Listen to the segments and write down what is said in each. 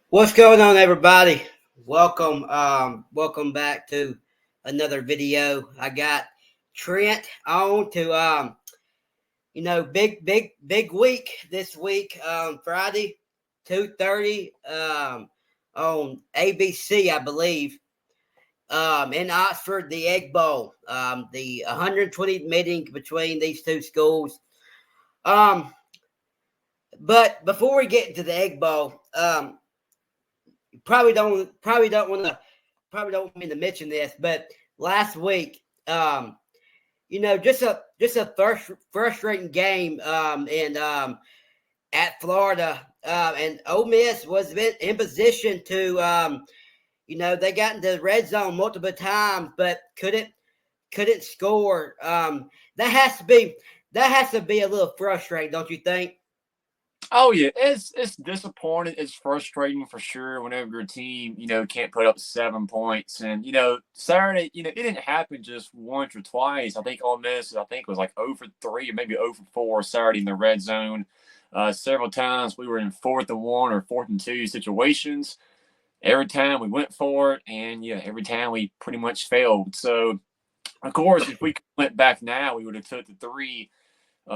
What's going on, everybody? Welcome back to another video. I got Trent on to big week this week. Friday, 2:30 on ABC, I believe. In Oxford, the Egg Bowl, the 120th meeting between these two schools. But before we get into the Egg Bowl, probably don't mean to mention this, but last week, just a frustrating game, in at Florida, and Ole Miss was in position to, they got into the red zone multiple times, but couldn't score. That has to be a little frustrating, don't you think? Oh yeah, it's disappointing. It's frustrating for sure whenever your team, can't put up 7 points. And Saturday, it didn't happen just once or twice. I think Ole Miss, I think it was like 0 for 3 or maybe 0 for 4 Saturday in the red zone. Several times we were in 4th and 1 or 4th and 2 situations. Every time we went for it, and every time we pretty much failed. So of course, if we went back now, we would have took the 3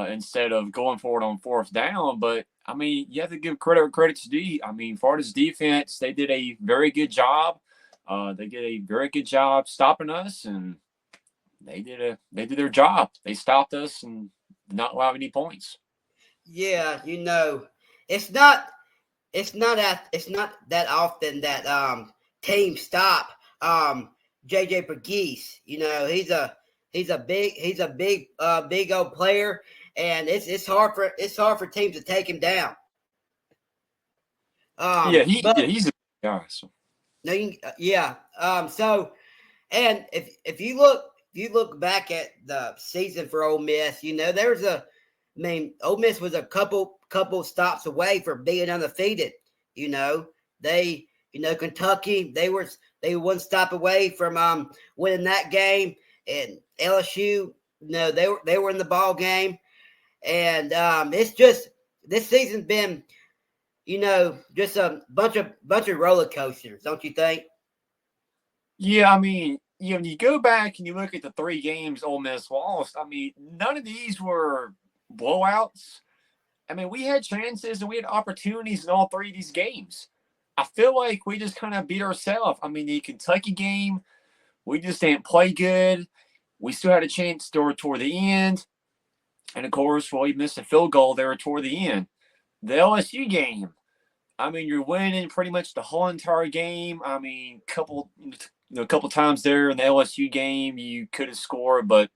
instead of going for it on 4th down. But I mean, you have to give credit where credit's due. I mean, Florida's defense, they did a very good job. They did a very good job stopping us, and they did their job. They stopped us and did not allow any points. Yeah, it's not it's not that often that teams stop JJ Pegues. He's a big old player, and it's hard for teams to take him down. Yeah, But he's a guy. So. no, yeah. So, and if you look back at the season for Ole Miss, Ole Miss was a couple stops away from being undefeated. You know, Kentucky, they one stop away from winning that game, and LSU, they were in the ball game, and it's just this season's been, just a bunch of roller coasters, don't you think? Yeah, I mean, when you go back and you look at the 3 games Ole Miss lost, I mean, none of these were blowouts. I mean, we had chances and we had opportunities in all 3 of these games. I feel like we just kind of beat ourselves. I mean, the Kentucky game, we just didn't play good. We still had a chance toward the end. And of course, we missed a field goal there toward the end. The LSU game, I mean, you're winning pretty much the whole entire game. I mean, a couple times there in the LSU game, you could have scored, but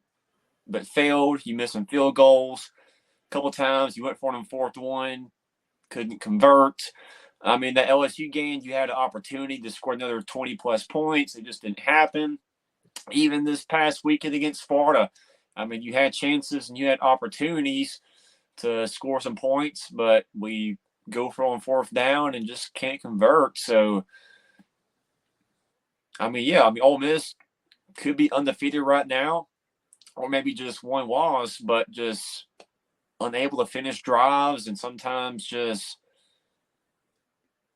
failed. You missed some field goals. A couple times you went for it on 4th one, couldn't convert. I mean, the LSU game, you had an opportunity to score another 20 plus points. It just didn't happen. Even this past weekend against Florida, I mean, you had chances and you had opportunities to score some points, but we go for on 4th down and just can't convert. So, I mean, yeah, I mean, Ole Miss could be undefeated right now, or maybe just one loss, but just unable to finish drives and sometimes just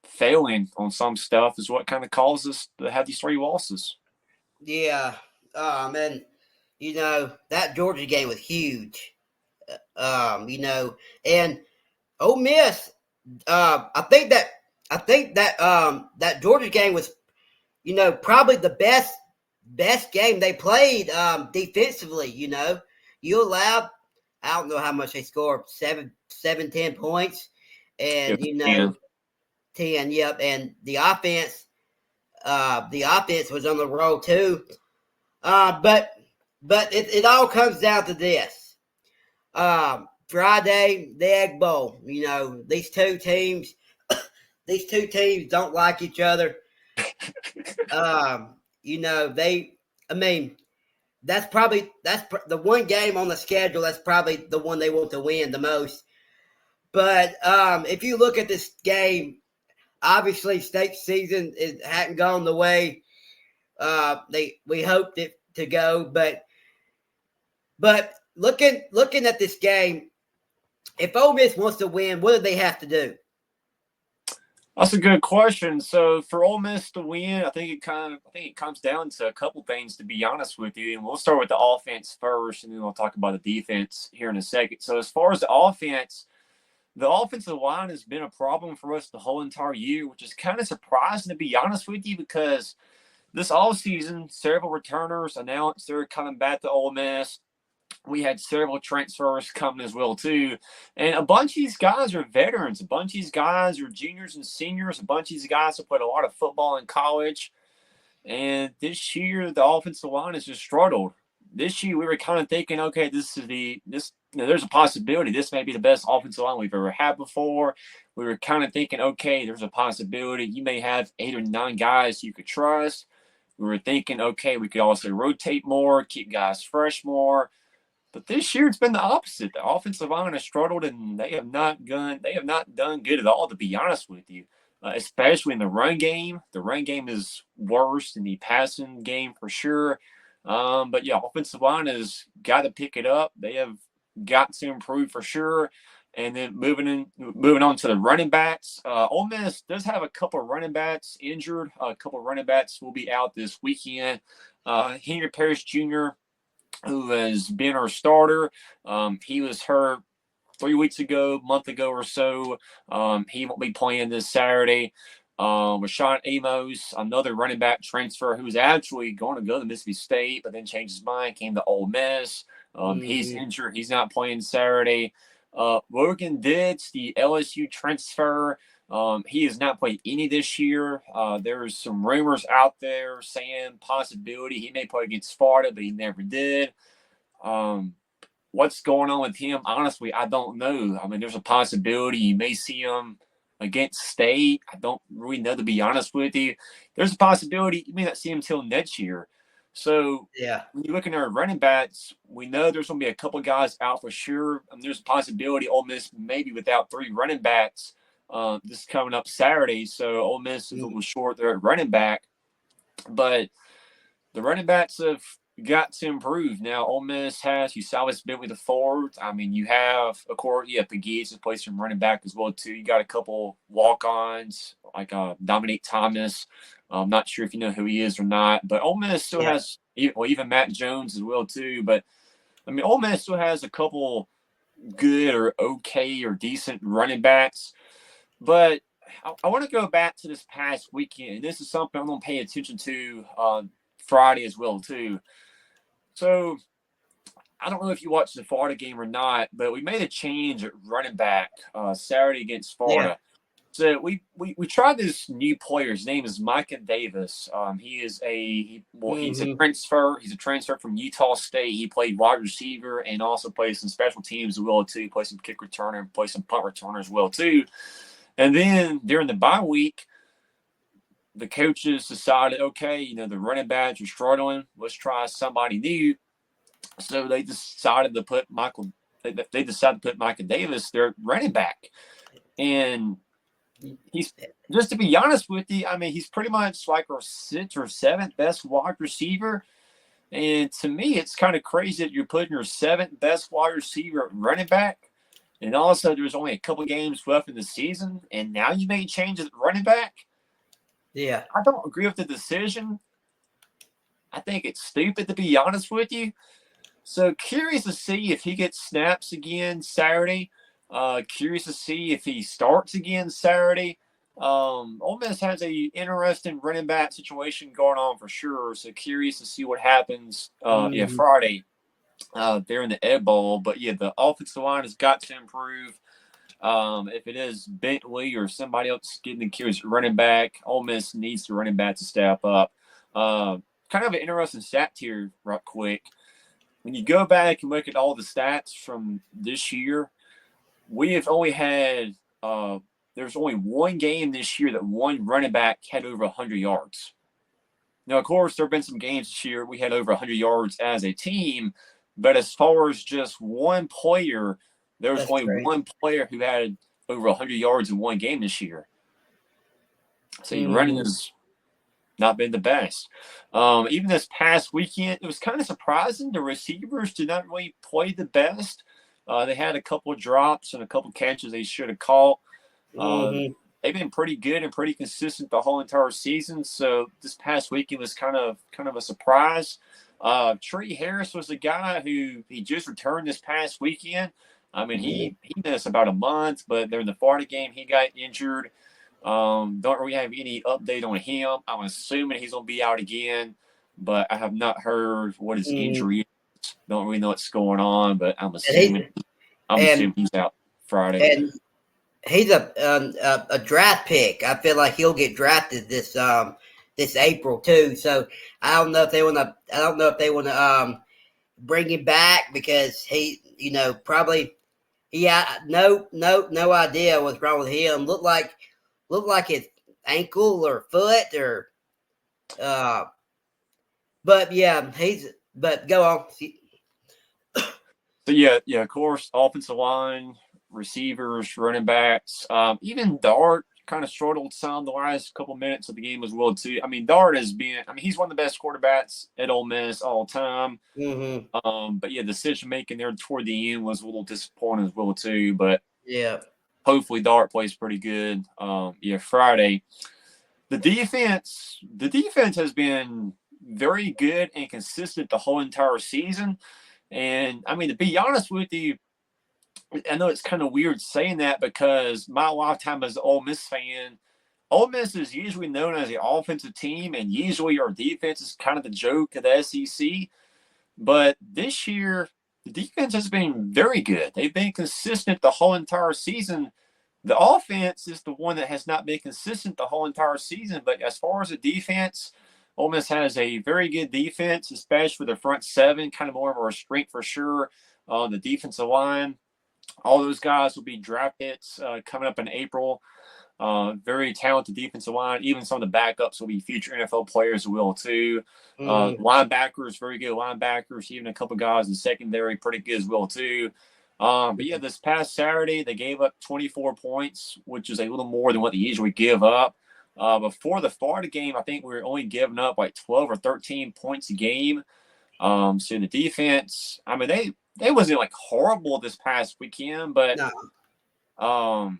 failing on some stuff is what kind of causes us to have these 3 losses. Yeah. And that Georgia game was huge. And Ole Miss. I think that Georgia game was, probably the best game they played defensively. You allowed, I don't know how much they scored, 10 points, and It was 10. Yep, and the offense was on the roll too. But it all comes down to this. Friday, the Egg Bowl. These two teams, don't like each other. They. I mean, that's the one game on the schedule. That's probably the one they want to win the most. But if you look at this game, obviously state season hadn't gone the way we hoped it to go. But looking at this game, if Ole Miss wants to win, what do they have to do? That's a good question. So for Ole Miss to win, I think it comes down to a couple things, to be honest with you. And we'll start with the offense first, and then we'll talk about the defense here in a second. So as far as the offensive line has been a problem for us the whole entire year, which is kind of surprising, to be honest with you, because this offseason, several returners announced they're coming back to Ole Miss. We had several transfers coming as well too, and a bunch of these guys are veterans. A bunch of these guys are juniors and seniors. A bunch of these guys have played a lot of football in college, and this year the offensive line has just struggled. This year we were kind of thinking, okay, there's a possibility this may be the best offensive line we've ever had before. We were kind of thinking, okay, there's a possibility you may have 8 or 9 guys you could trust. We were thinking, okay, we could also rotate more, keep guys fresh more. But this year it's been the opposite. The offensive line has struggled, and they have not done good at all, to be honest with you. Especially in the run game. The run game is worse than the passing game for sure. But yeah, offensive line has got to pick it up. They have got to improve for sure. And then moving on to the running backs. Ole Miss does have a couple of running backs injured. A couple of running backs will be out this weekend. Henry Parrish Jr., who has been our starter. He was hurt 3 weeks ago, month ago or so. He won't be playing this Saturday. Rashawn Amos, another running back transfer who's actually going to go to Mississippi State, but then changed his mind, came to Ole Miss. He's injured. He's not playing Saturday. Logan Ditz, the LSU transfer, he has not played any this year. There's some rumors out there saying possibility he may play against Florida, but he never did. What's going on with him? Honestly, I don't know. I mean, there's a possibility you may see him against State. I don't really know, to be honest with you. There's a possibility you may not see him until next year. So Yeah. when you're looking at our running backs, we know there's going to be a couple guys out for sure. There's a possibility Ole Miss maybe without 3 running backs this coming up Saturday. So Ole Miss is a little short there at running back. But the running backs have got to improve. Now, Ole Miss has Usalis Bentley the fourth. I mean, you have, of course, Pegues to play some running back as well, too. You got a couple walk-ons like Dominique Thomas. I'm not sure if you know who he is or not, but Ole Miss still has, even Matt Jones as well, too. But, I mean, Ole Miss still has a couple good or okay or decent running backs. But I want to go back to this past weekend. This is something I'm going to pay attention to Friday as well, too. So I don't know if you watched the Florida game or not, but we made a change at running back Saturday against Florida. Yeah. So we tried this new player. His name is Micah Davis. He is he's a transfer. He's a transfer from Utah State. He played wide receiver and also plays some special teams as well too. He plays some kick returner and plays some punt returner as well too. And then during the bye week, the coaches decided, okay, the running backs are struggling. Let's try somebody new. So they decided to put Micah Davis, their running back. And he's, just to be honest with you, I mean, he's pretty much like our 6th or 7th best wide receiver. And to me, it's kind of crazy that you're putting your 7th best wide receiver at running back. And also, there's only a couple games left in the season. And now you made changes at running back. Yeah. I don't agree with the decision. I think it's stupid, to be honest with you. So curious to see if he gets snaps again Saturday. Curious to see if he starts again Saturday. Ole Miss has a interesting running back situation going on for sure. So curious to see what happens Friday there in the Egg Bowl. But yeah, the offensive line has got to improve. If it is Bentley or somebody else getting the curious running back, Ole Miss needs the running back to step up. Kind of an interesting stat here, right quick. When you go back and look at all the stats from this year, we have only had there's only one game this year that one running back had over 100 yards. Now, of course, there have been some games this year we had over 100 yards as a team, but as far as just one player, there was only one player who had over 100 yards in one game this year. So your running has not been the best. Even this past weekend, it was kind of surprising. The receivers did not really play the best. They had a couple of drops and a couple of catches they should have caught. they've been pretty good and pretty consistent the whole entire season. So this past weekend was kind of a surprise. Trey Harris was the guy who he just returned this past weekend. I mean, he missed about a month, but during the Florida game, he got injured. Don't really have any update on him. I'm assuming he's going to be out again, but I have not heard what his injury is. Don't really know what's going on, but I'm assuming he's out Friday. And he's a draft pick. I feel like he'll get drafted this April too. So I don't know if they want to bring him back because he, probably he had no idea what's wrong with him. Looked like his ankle or foot or but yeah, but go on. So yeah, of course, offensive line, receivers, running backs, even Dart kind of struggled some the last couple minutes of the game as well too. I mean, Dart he's one of the best quarterbacks at Ole Miss all time. But yeah, decision making there toward the end was a little disappointing as well too. But yeah, hopefully Dart plays pretty good. Friday. The defense has been very good and consistent the whole entire season. And I mean, to be honest with you, I know it's kind of weird saying that because my lifetime as an Ole Miss fan, Ole Miss is usually known as the offensive team, and usually our defense is kind of the joke of the SEC. But this year, the defense has been very good. They've been consistent the whole entire season. The offense is the one that has not been consistent the whole entire season. But as far as the defense, Ole Miss has a very good defense, especially for the front seven, kind of more of our strength for sure. The defensive line, all those guys will be draft hits coming up in April. Very talented defensive line. Even some of the backups will be future NFL players as well too. Linebackers, very good linebackers. Even a couple guys in secondary, pretty good as well too. But yeah, this past Saturday, they gave up 24 points, which is a little more than what they usually give up. Before the Florida game, I think we were only giving up like 12 or 13 points a game. So the defense, I mean, they wasn't like horrible this past weekend, but I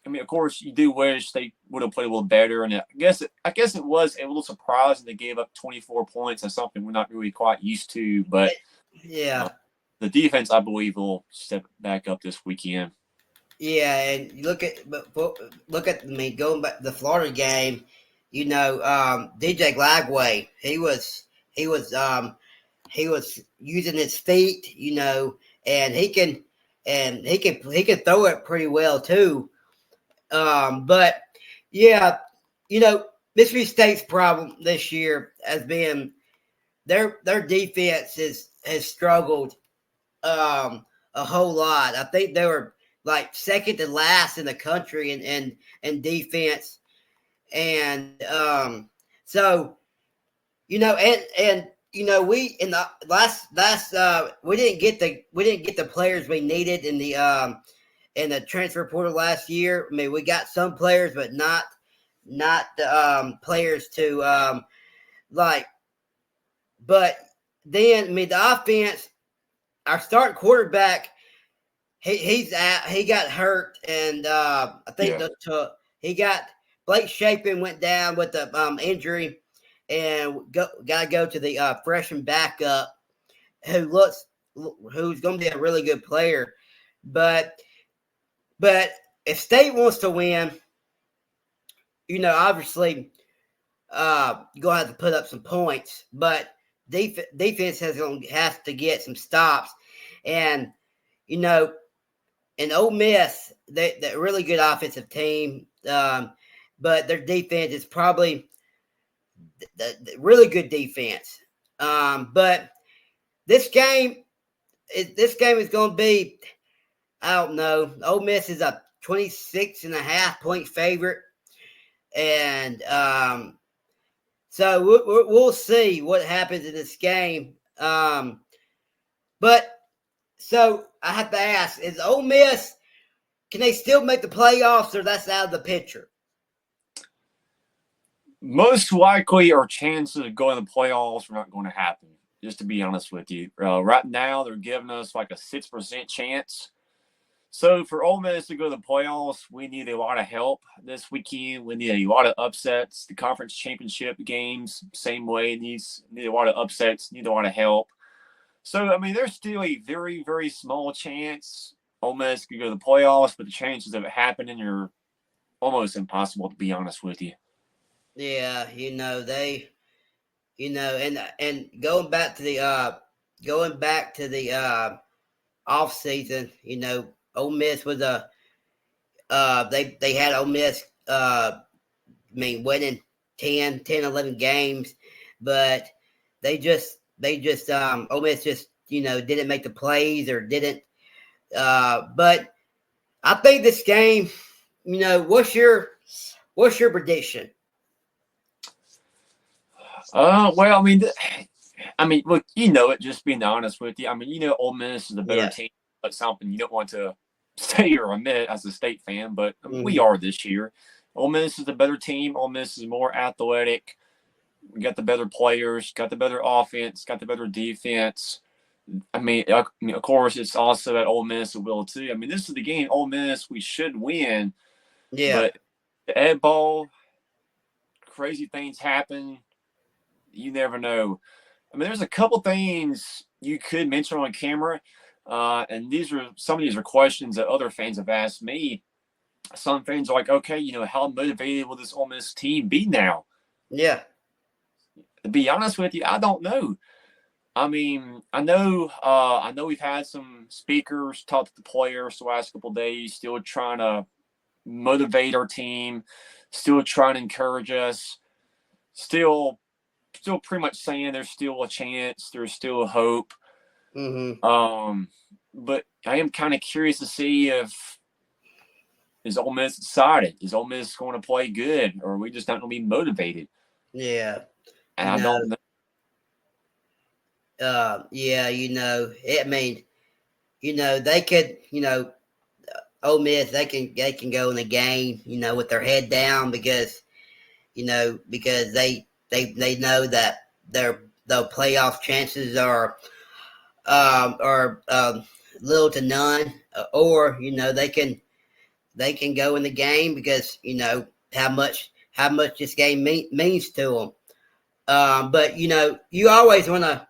mean, of course, you do wish they would have played a little better. And I guess it was a little surprising they gave up 24 points. That's something we're not really quite used to. But yeah, the defense, I believe, will step back up this weekend. Yeah, and you look at going back to the Florida game, DJ Glagway, he was using his feet, and he can throw it pretty well too. But yeah, Mississippi State's problem this year has been their defense has struggled a whole lot. I think they were like second to last in the country in defense. And so, we in the last we didn't get the players we needed in the transfer portal last year. I mean, we got some players, but not the players to but then, I mean, the offense, our starting quarterback, he's out. He got hurt, and I think Blake Shapen went down with the injury, and got to go to the freshman backup, who's going to be a really good player. But if State wants to win, obviously, you're going to have to put up some points. But defense has to get some stops, and in Ole Miss, they're a really good offensive team, but their defense is probably the really good defense. But this game is going to be, I don't know. Ole Miss is a 26.5-point favorite, and so we'll see what happens in this game. But so I have to ask: is Ole Miss, can they still make the playoffs, or that's out of the picture? Most likely, our chances of going to the playoffs are not going to happen. Just to be honest with you, right now they're giving us like a 6% chance. So for Ole Miss to go to the playoffs, we need a lot of help this weekend. We need a lot of upsets. The conference championship games, same way, need a lot of upsets, need a lot of help. So, I mean, there's still a very, very small chance Ole Miss could go to the playoffs, but the chances of it happening are almost impossible, to be honest with you. Yeah, and going back to the off season, Ole Miss was they had Ole Miss winning 10, 11 games, but Ole Miss just didn't make the plays or didn't. But I think this game, what's your prediction? Well, I mean, look, it. Just being honest with you, I mean, Ole Miss is a better team, but something you don't want to say or admit as a state fan, but we are this year. Ole Miss is a better team. Ole Miss is more athletic. We got the better players, got the better offense, got the better defense. I mean, of course, it's also that Ole Miss will too. I mean, this is the game Ole Miss we should win. Yeah. But the Ed Bowl, crazy things happen. You never know. I mean, there's a couple things you could mention on camera, and some of these are questions that other fans have asked me. Some fans are like, okay, how motivated will this Ole Miss team be now? Yeah. To be honest with you, I don't know. I mean, I know we've had some speakers talk to the players the last couple of days, still trying to motivate our team, still trying to encourage us, still pretty much saying there's still a chance, there's still a hope. But I am kind of curious to see is Ole Miss decided? Is Ole Miss going to play good, or are we just not going to be motivated? Yeah. And I don't know. Yeah, they could, Ole Miss, they can go in the game, with their head down because they know that their playoff chances are little to none, or they can go in the game because how much this game means to them. But you always want to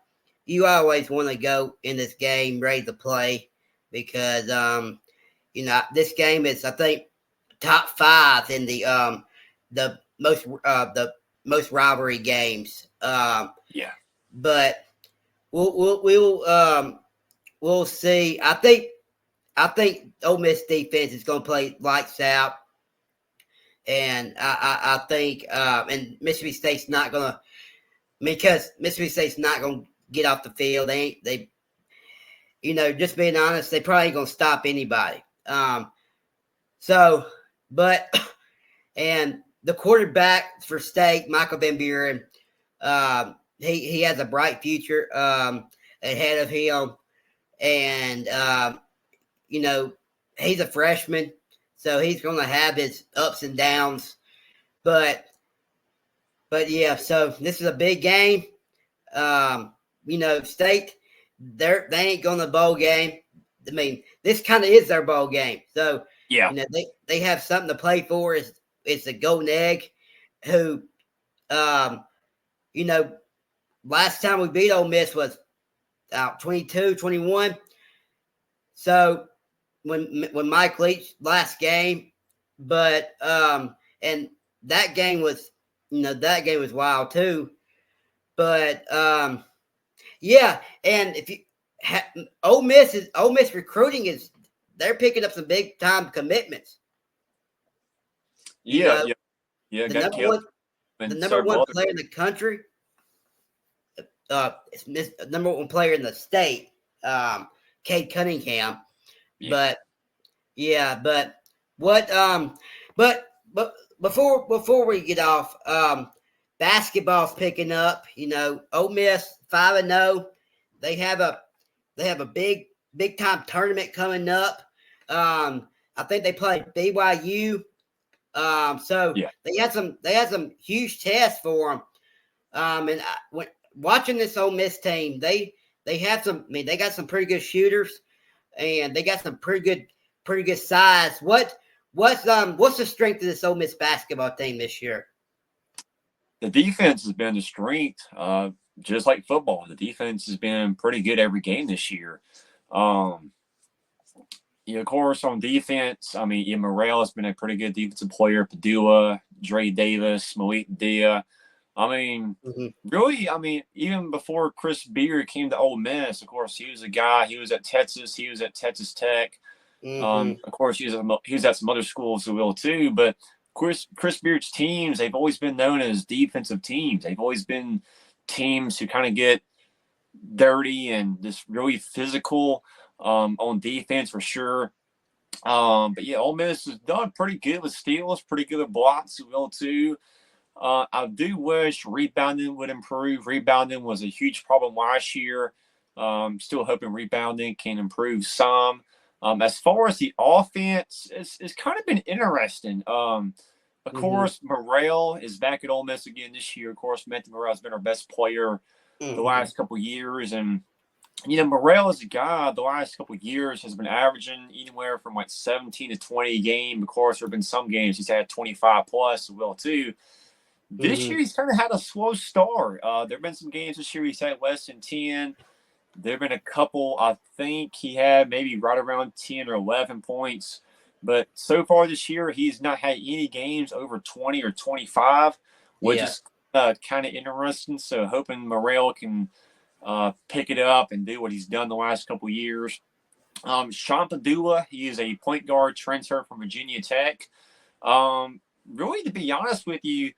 go in this game ready to play because this game is, I think, top 5 in the most rivalry games. Yeah. But we'll see. I think Ole Miss defense is going to play lights out, and I think and Mississippi State's not going to, because Mississippi State's not going to get off the field. They just being honest, they probably ain't going to stop anybody. And the quarterback for State, Michael Van Buren, he has a bright future ahead of him, and he's a freshman, so he's going to have his ups and downs. But yeah, so this is a big game. State, they ain't going to bowl game. I mean, this kind of is their bowl game. So yeah, they have something to play for. It's the Golden Egg, who, last time we beat Ole Miss was 22-21. So when Mike Leach last game, but and that game was wild too. But yeah, and if you Ole Miss recruiting they're picking up some big time commitments. Yeah. The number one player in the country, number one player in the state, Cade Cunningham. Yeah. But before we get off, basketball's picking up. Ole Miss 5-0. They have a big time tournament coming up. I think they play BYU. So they had some huge tests for them. And when watching this Ole Miss team, they have some. I mean, they got some pretty good shooters, and they got some pretty good pretty good size. What's the strength of this Ole Miss basketball team this year? The defense has been the strength, just like football. The defense has been pretty good every game this year. Of course, on defense, I mean, Morrell has been a pretty good defensive player. Padua, Dre Davis, Malik Dia. I mean, really, I mean, even before Chris Beard came to Ole Miss, of course, he was a guy. He was at Texas. He was at Texas Tech. Of course, he was at some other schools as well too. But Chris Beard's teams, they've always been known as defensive teams. They've always been teams who kind of get dirty and just really physical on defense for sure. But yeah, Ole Miss has done pretty good with steals, pretty good with blocks as well too. I do wish rebounding would improve. Rebounding was a huge problem last year. Still hoping rebounding can improve some. As far as the offense, it's kind of been interesting. Of course, Morrell is back at Ole Miss again this year. Of course, Menton Morrell has been our best player the last couple of years. And, Morrell is a guy the last couple of years has been averaging anywhere from like 17 to 20 a game. Of course, there have been some games he's had 25 plus as well, too. This year, he's kind of had a slow start. There have been some games this year he's had less than 10. There have been a couple, I think he had maybe right around 10 or 11 points. But so far this year, he's not had any games over 20 or 25, which is kind of interesting. So hoping Morrell can pick it up and do what he's done the last couple of years. Sean Padula, he is a point guard transfer from Virginia Tech. Really, to be honest with you,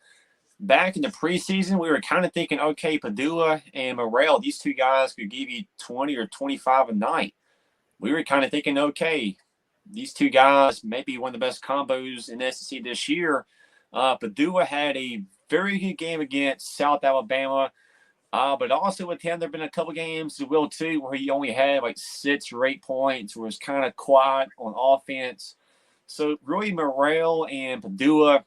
back in the preseason, we were kind of thinking, okay, Padula and Morrell, these two guys could give you 20 or 25 a night. We were kind of thinking, okay, these two guys may be one of the best combos in SEC this year. Padula had a very good game against South Alabama, but also with him, there have been a couple games as well, too, where he only had like 6 or 8 points, where it was kind of quiet on offense. So really, Morrell and Padula,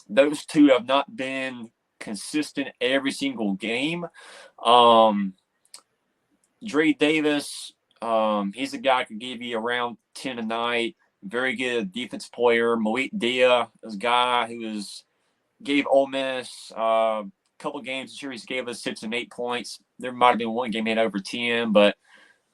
those two have not been consistent every single game. Dre Davis, he's a guy who can give you around 10 a night. Very good defense player. Malik Dia is a guy who gave Ole Miss a couple games this year. He's gave us 6 and 8 points. There might have been one game he had over 10, but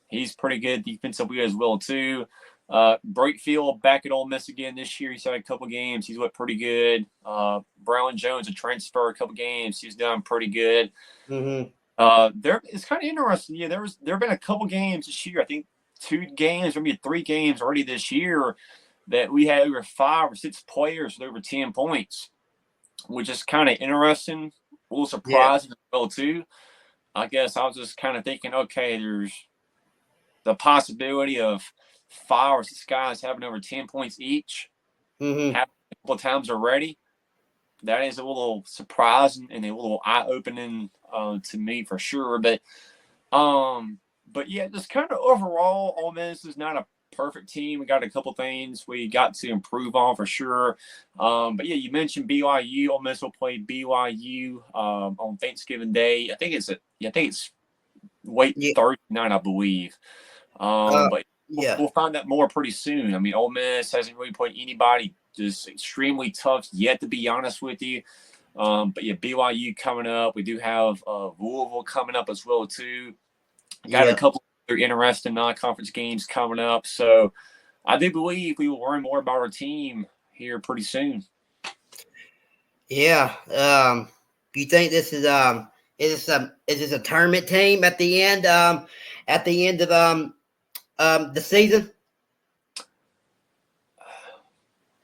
he's pretty good defensively as well too. Breakfield back at Ole Miss again this year. He's had a couple games. He's looked pretty good. Brown Jones, a transfer, a couple games. He's done pretty good. It's kind of interesting. Yeah, there have been a couple games this year. I think 2 games, maybe 3 games already this year that we had over 5 or 6 players with over 10 points, which is kind of interesting. A little surprising as well too. I guess I was just kind of thinking, okay, there's the possibility of 5 or 6 guys having over 10 points each, happened a couple of times already. That is a little surprising and a little eye-opening to me for sure. But yeah, just kind of overall, Ole Miss is not a perfect team. We got a couple things we got to improve on for sure. But yeah, you mentioned BYU. Ole Miss will play BYU on Thanksgiving Day. I think it's Thursday night, I believe. But we'll find out more pretty soon. I mean, Ole Miss hasn't really played anybody just extremely tough yet, to be honest with you. But yeah, BYU coming up. We do have Louisville coming up as well too. Got a couple other interesting non-conference games coming up. So I do believe we will learn more about our team here pretty soon. Yeah. Do you think this is this a tournament team at the end of the season?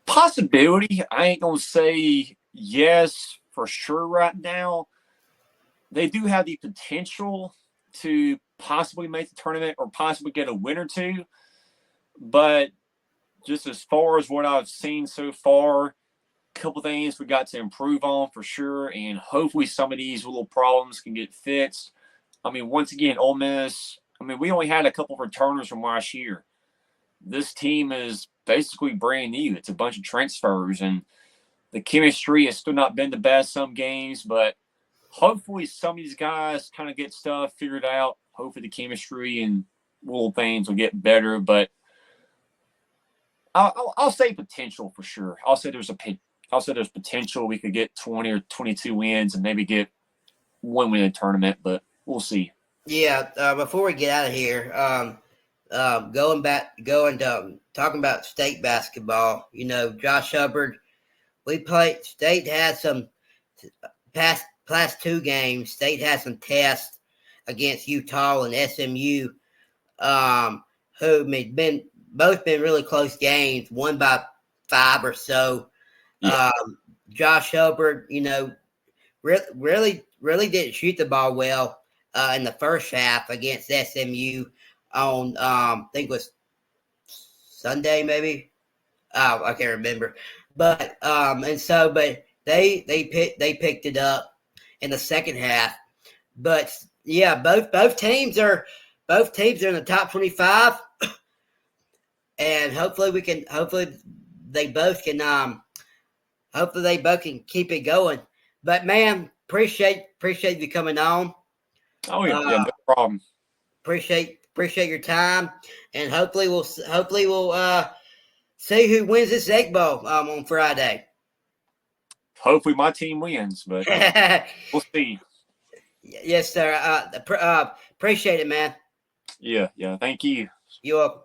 Possibility. I ain't gonna say yes for sure right now. They do have the potential to possibly make the tournament or possibly get a win or two, but just as far as what I've seen so far, a couple things we got to improve on for sure, and hopefully some of these little problems can get fixed. I mean, once again, Ole Miss, we only had a couple of returners from last year. This team is basically brand new. It's a bunch of transfers, and the chemistry has still not been the best some games, but hopefully some of these guys kind of get stuff figured out. Hopefully the chemistry and little things will get better, but I'll say potential for sure. I'll say there's potential we could get 20 or 22 wins and maybe get one win in the tournament, but we'll see. Yeah. Before we get out of here, talking about state basketball. Josh Hubbard. State has some past two games. State has some tests against Utah and SMU, who been really close games, won by 5 or so. Yeah. Josh Hubbard, really didn't shoot the ball well in the first half against SMU on I think it was Sunday maybe. Oh, I can't remember. But they picked it up in the second half. But yeah, both teams are in the top 25, and hopefully they both can keep it going. But man, appreciate you coming on. Oh yeah, no problem. Appreciate your time, and hopefully we'll see who wins this Egg Bowl on Friday. Hopefully my team wins, but we'll see. Yes, sir. Appreciate it, man. Yeah. Thank you. You're welcome.